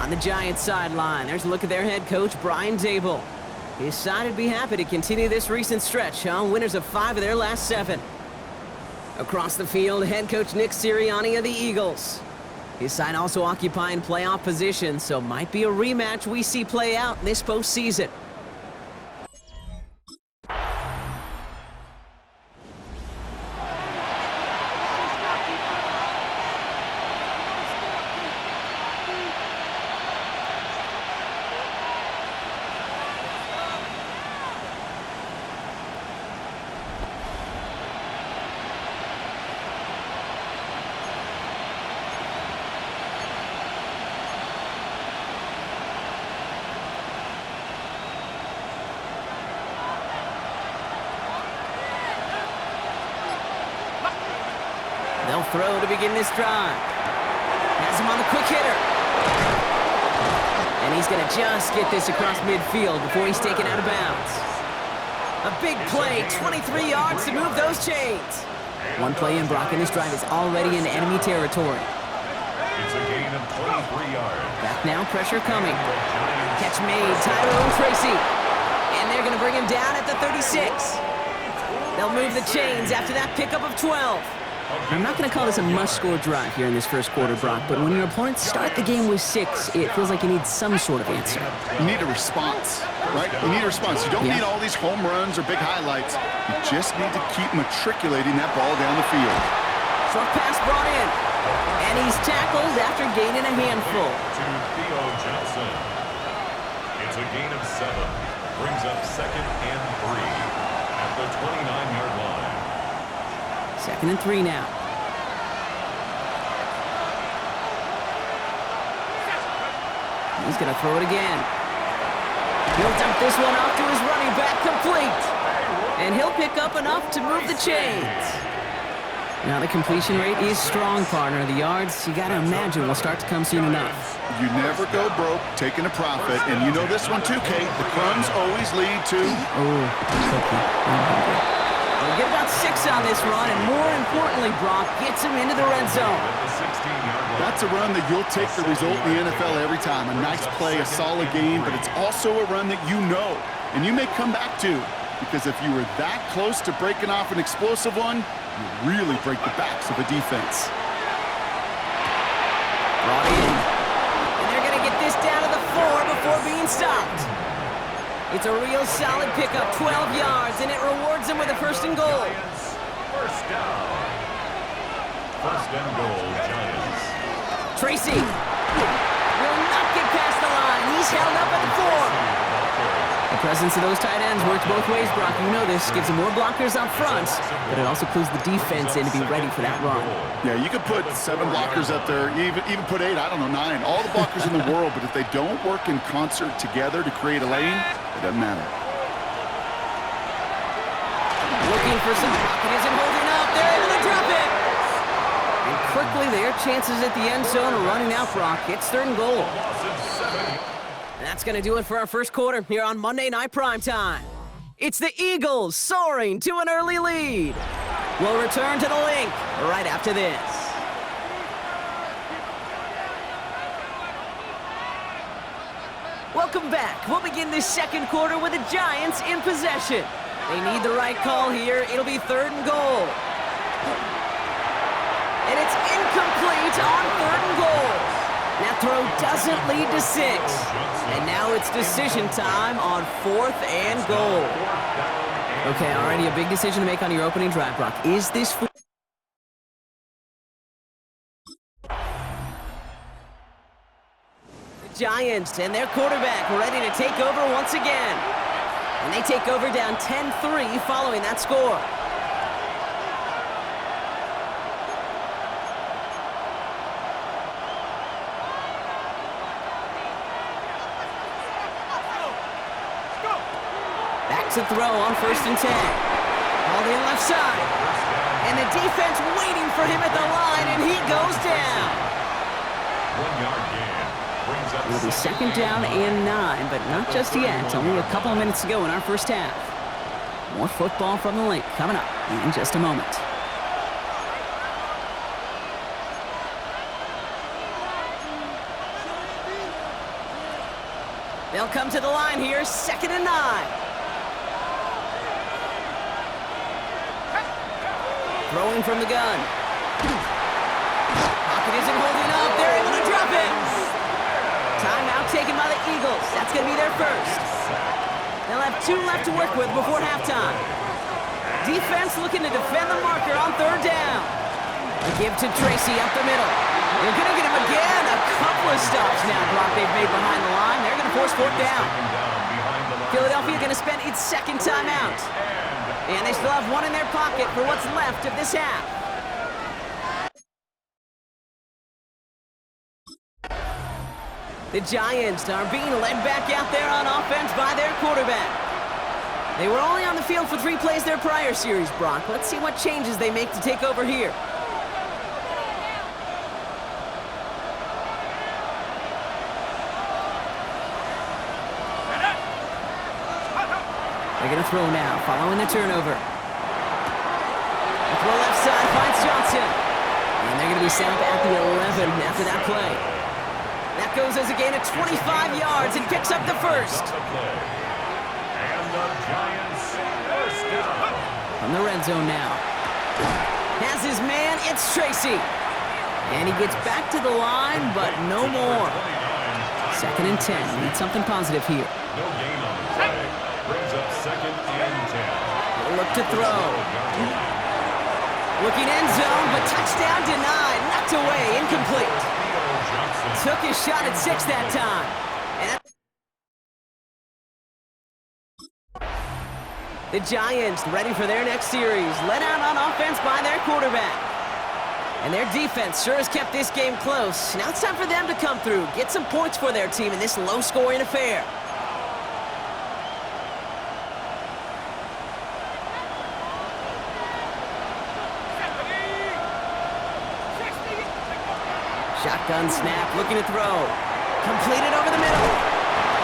On the Giants sideline, there's a look at their head coach, Brian Dable. His side would be happy to continue this recent stretch, winners of 5 of their last 7. Across the field, head coach Nick Sirianni of the Eagles. His side also occupying playoff position, so might be a rematch we see play out this postseason. They'll throw to begin this drive. Has him on the quick hitter. And he's going to just get this across midfield before he's taken out of bounds. A big play, 23 yards to move those chains. One play in, Brock, and this drive is already in enemy territory. It's a gain of 23 yards. Back now, pressure coming. Catch made, Tyrone Tracy. And they're going to bring him down at the 36. They'll move the chains after that pickup of 12. I'm not going to call this a must-score drive here in this first quarter, Brock, but when your opponents start the game with 6, it feels like you need some sort of answer. You need a response, right? You need a response. You don't need all these home runs or big highlights. You just need to keep matriculating that ball down the field. Short pass brought in, and he's tackled after gaining a handful. To Theo Johnson. It's a gain of 7. Brings up 2nd and 3 at the 29-yard line. 2nd and 3 now. He's going to throw it again. He'll dump this one off to his running back, complete. And he'll pick up enough to move the chains. Now the completion rate is strong, partner. The yards, you got to imagine, will start to come soon enough. You never go broke taking a profit, and you know this one too, Kate. The crumbs always lead to... Oh, cookie. We'll get about 6 on this run, and more importantly, Brock gets him into the red zone. That's a run that you'll take the result in the NFL every time. A nice play, a solid game, but it's also a run that you know, and you may come back to, because if you were that close to breaking off an explosive one, you really break the backs of a defense. Brought in, and they're going to get this down to the 4 before being stopped. It's a real solid pickup, 12 yards, and it rewards them with a 1st and goal. First down. 1st and goal, Giants. Tracy will not get past the line. He's held up at the 4. The presence of those tight ends works both ways, Brock. You know this. Gives them more blockers up front, but it also clues the defense in to be ready for that run. Yeah, you could put 7 blockers up there, even put 8, I don't know, 9. All the blockers in the world, but if they don't work in concert together to create a lane, it doesn't matter. Looking for some pocket, isn't holding up. They're able to drop it. And quickly, their chances at the end zone are running out, Brock. It's 3rd and goal. And that's going to do it for our first quarter here on Monday Night Primetime. It's the Eagles soaring to an early lead. We'll return to the link right after this. Welcome back. We'll begin this second quarter with the Giants in possession. They need the right call here. It'll be 3rd and goal. And it's incomplete on 3rd and goal. That throw doesn't lead to 6. And now it's decision time on 4th and goal. Okay, already a big decision to make on your opening drive, Brock. Is this... Giants and their quarterback ready to take over once again. And they take over down 10-3 following that score. Back to throw on 1st and 10. All the left side. And the defense waiting for him at the line, and he goes down. 1-yard gain. It'll be 2nd down and 9, but not just yet. Only a couple of minutes to go in our first half. More football from the link coming up in just a moment. They'll come to the line here, 2nd and 9. Throwing from the gun. Pocket isn't holding up. They're able to drop it. Timeout taken by the Eagles. That's going to be their first. They'll have 2 left to work with before halftime. Defense looking to defend the marker on 3rd down. A give to Tracy up the middle. They're going to get him again. A couple of stops now, Brock, they've made behind the line. They're going to force 4th down. Philadelphia going to spend its 2nd timeout. And they still have 1 in their pocket for what's left of this half. The Giants are being led back out there on offense by their quarterback. They were only on the field for 3 plays their prior series, Brock. Let's see what changes they make to take over here. They're going to throw now, following the turnover. The throw left side finds Johnson. And they're going to be set up at the 11 after that play. That goes as a gain of 25 yards and picks up the first. And the Giants first down. From the red zone now. Has his man, it's Tracy. And he gets back to the line, but no more. 2nd and 10. Need something positive here. No gain on the play. Brings up 2nd and 10. Look to throw. Looking end zone, but touchdown denied. Knocked away, incomplete. Took his shot at 6 that time. And the Giants ready for their next series. Led out on offense by their quarterback. And their defense sure has kept this game close. Now it's time for them to come through, get some points for their team in this low-scoring affair. Shotgun snap, looking to throw. Completed over the middle.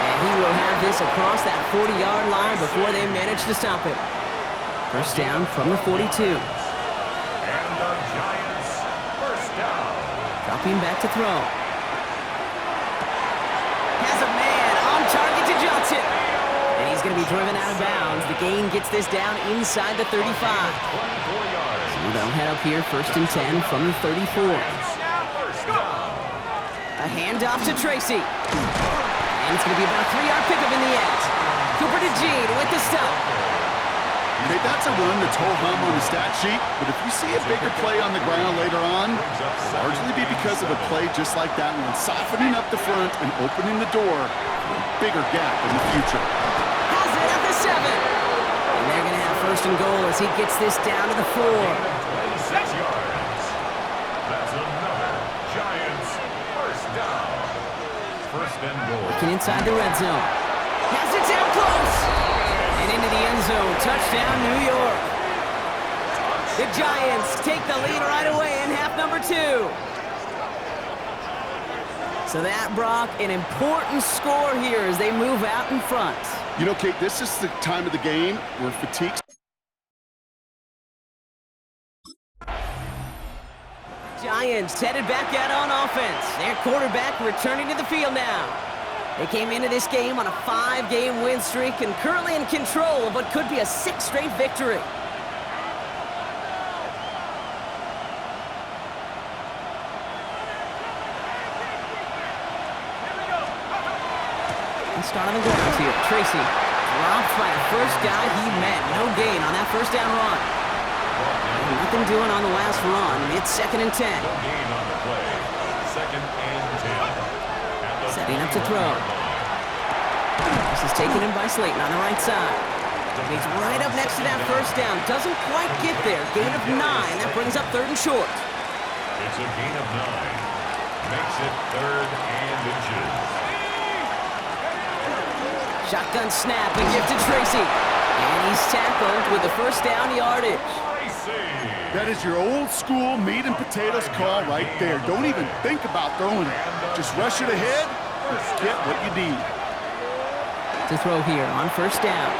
And he will have this across that 40-yard line before they manage to stop it. First down from the 42. And the Giants first down. Dropping back to throw. Has a man on target to Johnson. And he's going to be driven out of bounds. The gain gets this down inside the 35. 24 yards. So they'll head up here 1st and 10 from the 34. A handoff to Tracy. And it's going to be about a 3-yard pickup in the end. Cooper to Gene with the stop. Okay, that's a run that's ho-hum on the stat sheet, but if you see a bigger play on the ground later on, it'll largely be because of a play just like that one, softening up the front and opening the door for a bigger gap in the future. Has it at the 7. And they're going to have 1st and goal as he gets this down to the 4. 26 yards. That's another Giants first down. 1st and goal. Looking inside the red zone. Has it down close. And into the end zone. Touchdown, New York. The Giants take the lead right away in half number 2. So that, Brock, an important score here as they move out in front. You know, Kate, this is the time of the game where fatigue. Giants headed back out on offense. Their quarterback returning to the field now. They came into this game on a 5-game win streak and currently in control of what could be a 6th straight victory. And start on the ground here. Tracy dropped by the first guy he met. No gain on that 1st down run. And nothing doing on the last run. It's 2nd and 10. No gain on the play. 2nd and 10. Setting up to throw. This is taken in by Slayton on the right side. He's right up next to that 1st down. Doesn't quite get there. Gain of 9. That brings up 3rd and short. It's a gain of 9. Makes it 3rd and inches. Shotgun snap and give to Tracy. And he's tackled with the 1st down yardage. That is your old school meat and potatoes call right there. Don't even think about throwing it. Just rush it ahead and get what you need. To throw here on 1st down.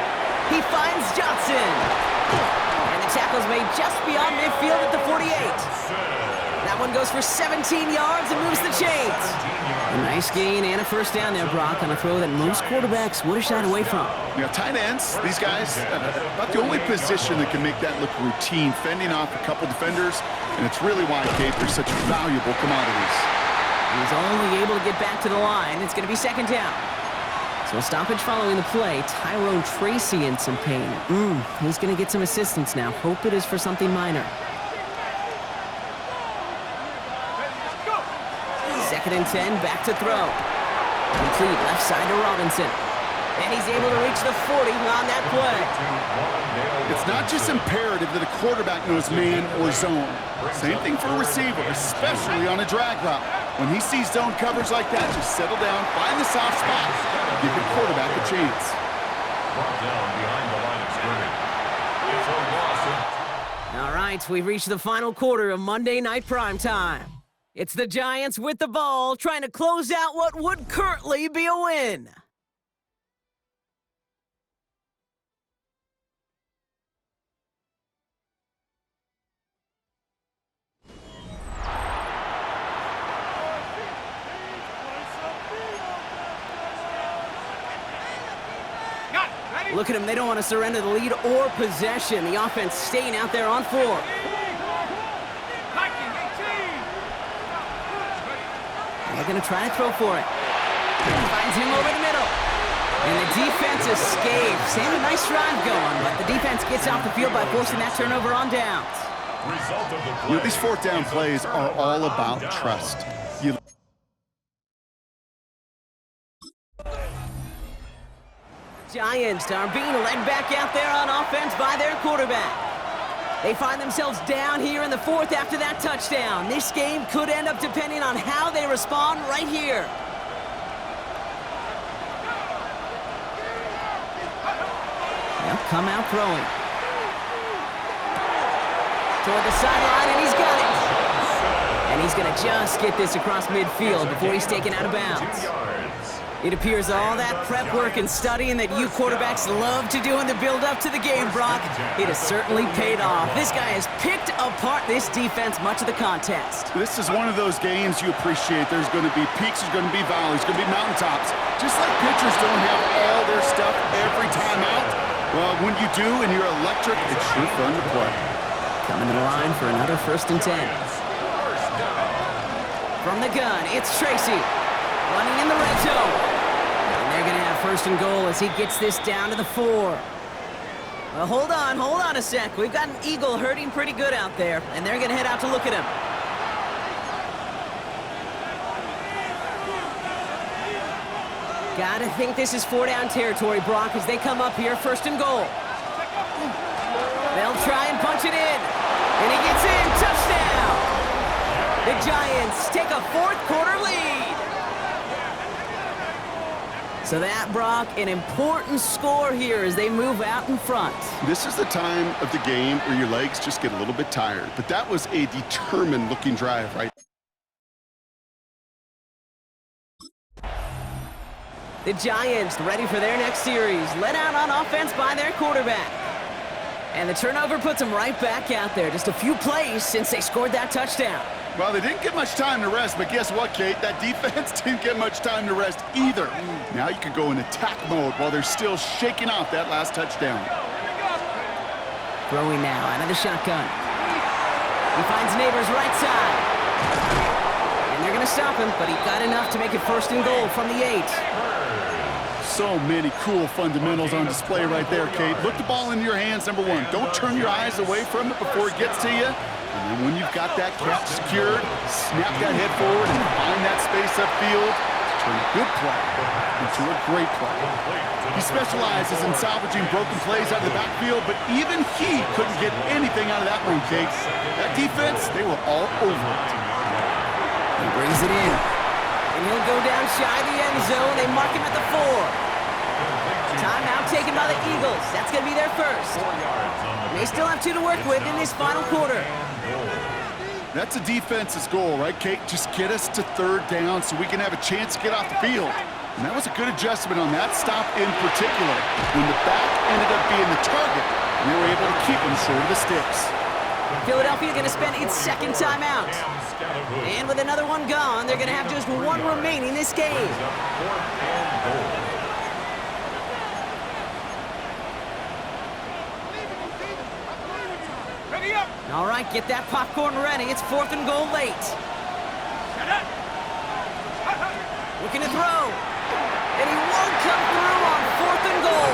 He finds Johnson. And the tackle's made just beyond midfield at the 48. That one goes for 17 yards and moves the chains. A nice gain and a first down there, Brock, on a throw that most quarterbacks would have shied away from. You know, tight ends, these guys, about the only position that can make that look routine, fending off a couple defenders, and it's really why, Kate, they're such valuable commodities. He's only able to get back to the line. It's going to be second down. So a stoppage following the play. Tyrone Tracy in some pain. He's going to get some assistance now. Hope it is for something minor. Second and 10, back to throw. Complete left side to Robinson. And he's able to reach the 40 on that play. It's not just imperative that a quarterback knows man or zone. Same thing for a receiver, especially on a drag route. When he sees zone coverage like that, just settle down, find the soft spot, give your quarterback a chance. Brought down behind the line of scrimmage. It's a loss. All right, we've reached the final quarter of Monday Night Primetime. It's the Giants with the ball, trying to close out what would currently be a win. Look at them, they don't want to surrender the lead or possession. The offense staying out there on 4. They're going to try to throw for it. Finds him over the middle. And the defense escapes. And a nice drive going, but the defense gets off the field by forcing that turnover on downs. You know, these fourth down plays are all about trust. Giants are being led back out there on offense by their quarterback. They find themselves down here in the fourth after that touchdown. This game could end up depending on how they respond right here. They'll come out throwing. Toward the sideline, and he's got it. And he's going to just get this across midfield before he's taken out of bounds. It appears all that prep work and studying that you quarterbacks love to do in the build-up to the game, Brock, it has certainly paid off. This guy has picked apart this defense much of the contest. This is one of those games you appreciate. There's going to be peaks, there's going to be valleys, there's going to be mountaintops. Just like pitchers don't have all their stuff every time out, well, when you do and you're electric, it's sure fun to play. Coming to the line for another 1st and 10. From the gun, it's Tracy. Running in the red zone. And they're going to have 1st and goal as he gets this down to the 4. Well, hold on a sec. We've got an Eagle hurting pretty good out there, and they're going to head out to look at him. Gotta think this is 4-down territory, Brock, as they come up here, 1st and goal. They'll try and punch it in. And he gets in. Touchdown! The Giants take a 4th quarter lead. So that, Brock, an important score here as they move out in front. This is the time of the game where your legs just get a little bit tired. But that was a determined-looking drive, right? The Giants ready for their next series. Led out on offense by their quarterback. And the turnover puts them right back out there. Just a few plays since they scored that touchdown. Well, they didn't get much time to rest, but guess what, Kate? That defense didn't get much time to rest either. Now you can go in attack mode while they're still shaking off that last touchdown. Throwing now out of the shotgun. He finds Neighbors right side. And they're going to stop him, but he got enough to make it 1st and goal from the 8. So many cool fundamentals on display right there, Kate. Look the ball into your hands, number 1. Don't turn your eyes away from it before it gets to you. And then when you've got that catch secured, snap that head forward and find that space upfield to turn a good play into a great play. He specializes in salvaging broken plays out of the backfield, but even he couldn't get anything out of that one, Kate. That defense, they were all over it. He brings it in. And he'll go down shy of the end zone. They mark him at the 4. Timeout taken by the Eagles. That's going to be their first. And they still have 2 to work with in this final quarter. That's a defense's goal, right, Kate? Just get us to 3rd down so we can have a chance to get off the field. And that was a good adjustment on that stop in particular. When the back ended up being the target, they were able to keep him short of the sticks. Philadelphia going to spend its second timeout. And with another one gone, they're going to have just one remaining this game. All right, get that popcorn ready. It's 4th and goal late. Looking to throw. And he won't come through on 4th and goal.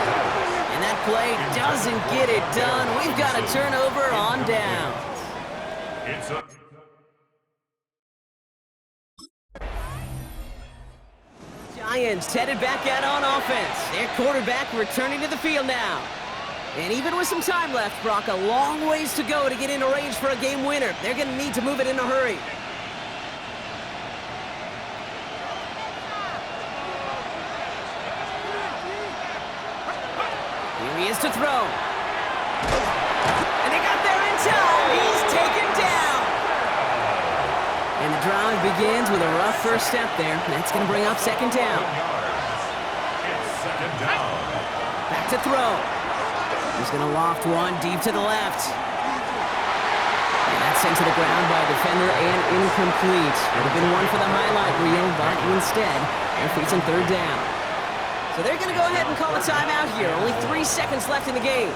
And that play doesn't get it done. We've got a turnover on down. It's up. Giants headed back out on offense. Their quarterback returning to the field now. And even with some time left, Brock, a long ways to go to get into range for a game winner. They're going to need to move it in a hurry. Here he is to throw. And they got there in time. He's taken down. And the drive begins with a rough first step there. That's going to bring up 2nd down. It's 2nd down. Back to throw. He's going to loft one deep to the left. And that's sent to the ground by a defender and incomplete. Would have been one for the highlight reel, but instead, they're facing 3rd down. So they're going to go ahead and call a timeout here. Only 3 seconds left in the game.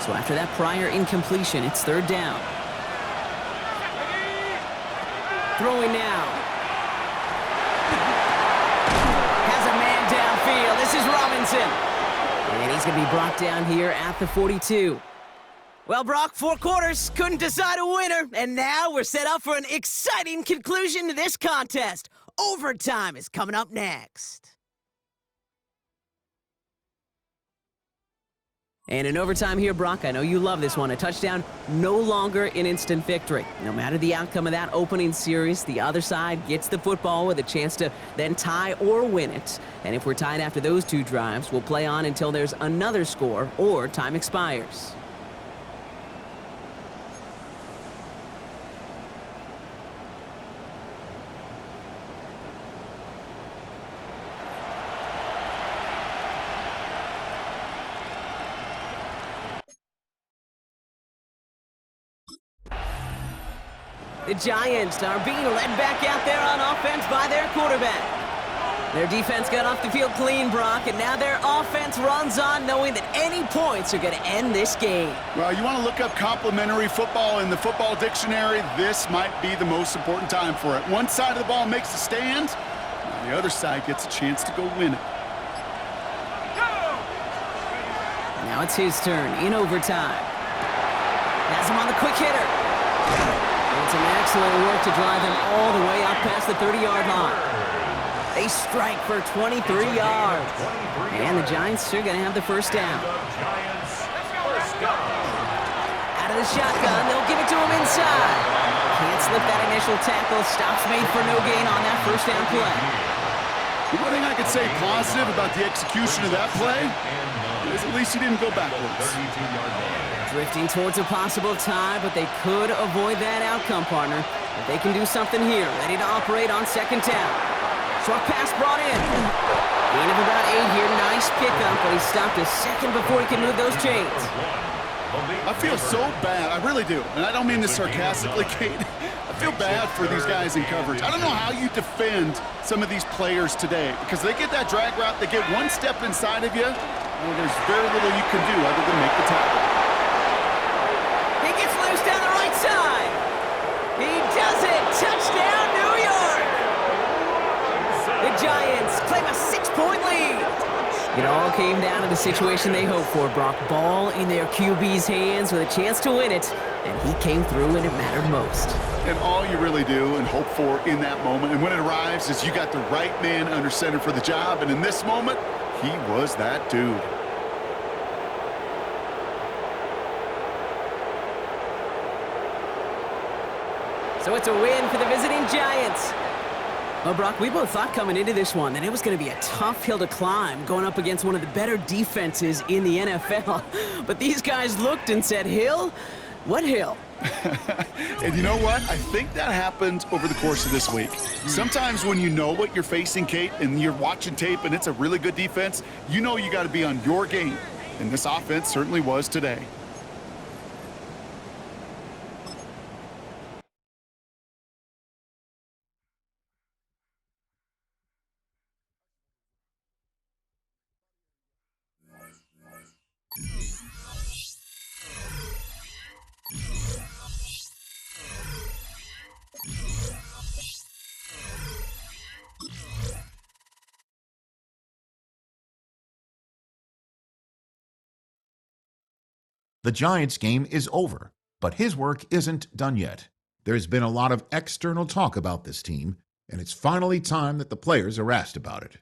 So after that prior incompletion, it's 3rd down. Throwing now. Has a man downfield. This is Robinson. And he's going to be brought down here at the 42. Well, Brock, 4 quarters, couldn't decide a winner. And now we're set up for an exciting conclusion to this contest. Overtime is coming up next. And in overtime here, Brock, I know you love this one. A touchdown, no longer an instant victory. No matter the outcome of that opening series, the other side gets the football with a chance to then tie or win it. And if we're tied after those 2 drives, we'll play on until there's another score or time expires. The Giants are being led back out there on offense by their quarterback. Their defense got off the field clean, Brock, and now their offense runs on knowing that any points are going to end this game. Well, you want to look up complimentary football in the football dictionary, this might be the most important time for it. One side of the ball makes a stand, and the other side gets a chance to go win it. Now it's his turn in overtime. Has him on the quick hitter. And some excellent work to drive him all the way up past the 30-yard line. They strike for 23 yards. And the Giants are going to have the first down. Out of the shotgun, they'll give it to him inside. Can't slip that initial tackle. Stops made for no gain on that first down play. The one thing I could say positive about the execution of that play is at least he didn't go backwards. Drifting towards a possible tie, but they could avoid that outcome, partner. If they can do something here, ready to operate on second down. Short pass brought in. Gain of about 8 here. Nice pickup, but he stopped a second before he can move those chains. I feel so bad. I really do. And I don't mean this sarcastically, Kate. I feel bad for these guys in coverage. I don't know how you defend some of these players today because they get that drag route, they get one step inside of you, and there's very little you can do other than make the tackle. He gets loose down the right side. He does it. Touchdown, New York. The Giants claim a 6-point lead. It all came down to the situation they hoped for, Brock. Ball in their QB's hands with a chance to win it, and he came through when it mattered most. And all you really do and hope for in that moment, and when it arrives, is you got the right man under center for the job, and in this moment, he was that dude. So it's a win for the visiting Giants. Well, Brock, we both thought coming into this one that it was going to be a tough hill to climb going up against one of the better defenses in the NFL. But these guys looked and said, hill? What hill? And you know what? I think that happened over the course of this week. Sometimes when you know what you're facing, Kate, and you're watching tape and it's a really good defense, you know you got to be on your game. And this offense certainly was today. The Giants game is over, but his work isn't done yet. There's been a lot of external talk about this team, and it's finally time that the players are asked about it.